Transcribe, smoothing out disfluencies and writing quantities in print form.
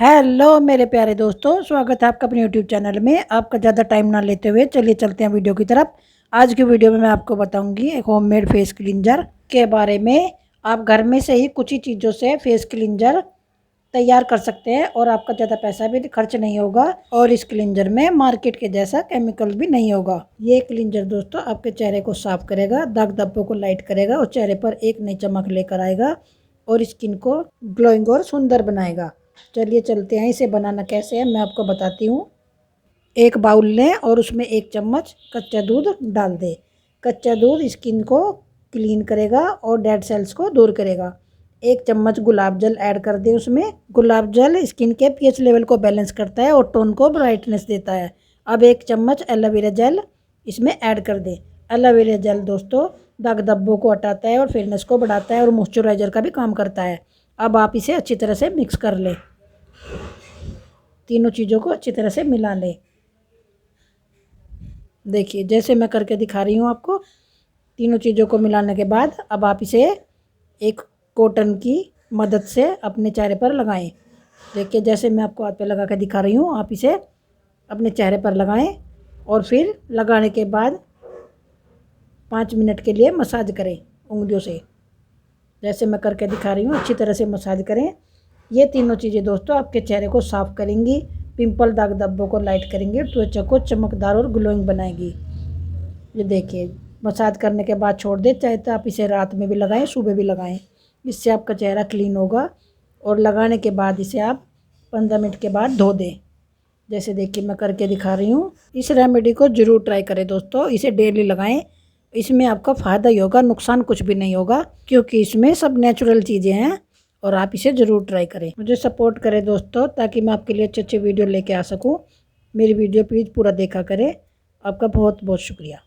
Hello मेरे प्यारे दोस्तों, स्वागत है आपका अपने यूट्यूब चैनल में। आपका ज़्यादा टाइम ना लेते हुए चलिए चलते हैं वीडियो की तरफ। आज की वीडियो में मैं आपको बताऊंगी एक होममेड फेस क्लींजर के बारे में। आप घर में से ही कुछ ही चीज़ों से फेस क्लींजर तैयार कर सकते हैं और आपका ज़्यादा पैसा भी खर्च नहीं होगा और इस क्लींजर में मार्केट के जैसा केमिकल भी नहीं होगा। ये क्लींजर दोस्तों आपके चेहरे को साफ करेगा, दाग धब्बों को लाइट करेगा और चेहरे पर एक नई चमक लेकर आएगा और स्किन को ग्लोइंग और सुंदर बनाएगा। चलिए चलते हैं, इसे बनाना कैसे है मैं आपको बताती हूँ। एक बाउल लें और उसमें 1 चम्मच कच्चा दूध डाल दें। कच्चा दूध स्किन को क्लीन करेगा और डेड सेल्स को दूर करेगा। 1 चम्मच गुलाब जल ऐड कर दें उसमें। गुलाब जल स्किन के पीएच लेवल को बैलेंस करता है और टोन को ब्राइटनेस देता है। अब 1 चम्मच एलोवेरा जेल इसमें ऐड कर दें। एलोवेरा जेल दोस्तों दाग धब्बों को हटाता है और फेयरनेस को बढ़ाता है और मॉइस्चराइजर का भी काम करता है। अब आप इसे अच्छी तरह से मिक्स कर लें। तीनों चीज़ों को अच्छी तरह से मिला लें। देखिए जैसे मैं करके दिखा रही हूँ आपको। तीनों चीज़ों को मिलाने के बाद अब आप इसे एक कॉटन की मदद से अपने चेहरे पर लगाएं। देखिए जैसे मैं आपको हाथ पे लगा के दिखा रही हूँ, आप इसे अपने चेहरे पर लगाएं और फिर लगाने के बाद 5 मिनट के लिए मसाज करें उंगलियों से। जैसे मैं करके दिखा रही हूँ अच्छी तरह से मसाज करें। ये तीनों चीज़ें दोस्तों आपके चेहरे को साफ़ करेंगी, पिंपल दाग धब्बों को लाइट करेंगी, त्वचा को चमकदार और ग्लोइंग बनाएगी। ये देखिए मसाज करने के बाद छोड़ दें, चाहे तो आप इसे रात में भी लगाएं, सुबह भी लगाएं। इससे आपका चेहरा क्लीन होगा और लगाने के बाद इसे आप 15 मिनट के बाद धो दें। जैसे देखिए मैं करके दिखा रही हूँ। इस रेमेडी को ज़रूर ट्राई करें दोस्तों, इसे डेली लगाएं। इसमें आपका फ़ायदा ही होगा, नुकसान कुछ भी नहीं होगा क्योंकि इसमें सब नेचुरल चीज़ें हैं और आप इसे ज़रूर ट्राई करें। मुझे सपोर्ट करें दोस्तों ताकि मैं आपके लिए अच्छे अच्छे वीडियो लेके आ सकूं। मेरी वीडियो प्लीज़ पूरा देखा करें। आपका बहुत बहुत शुक्रिया।